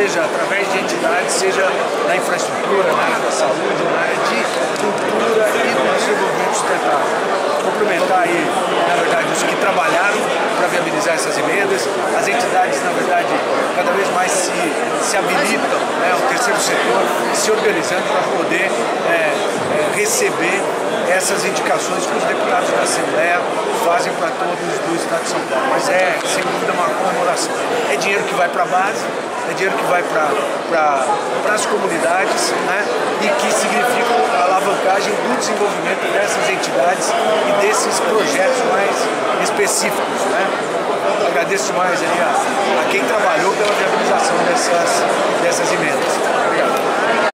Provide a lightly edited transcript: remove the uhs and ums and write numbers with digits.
seja através de entidades, seja na infraestrutura, na área da saúde, na área de cultura e do desenvolvimento sustentável. Complementar aí, na verdade, os que trabalharam para viabilizar essas emendas, as entidades, na verdade, cada vez mais se habilitam, né, o terceiro setor, se organizando para poder receber essas indicações que os deputados da Assembleia fazem para todos do Estado de São Paulo. Mas é, sem dúvida, uma comemoração. É dinheiro que vai para a base, é dinheiro que vai para as comunidades, né, e que significa a alavancagem do desenvolvimento dessas entidades e desses projetos mais específicos, né. Agradeço demais aí a quem trabalhou pela viabilização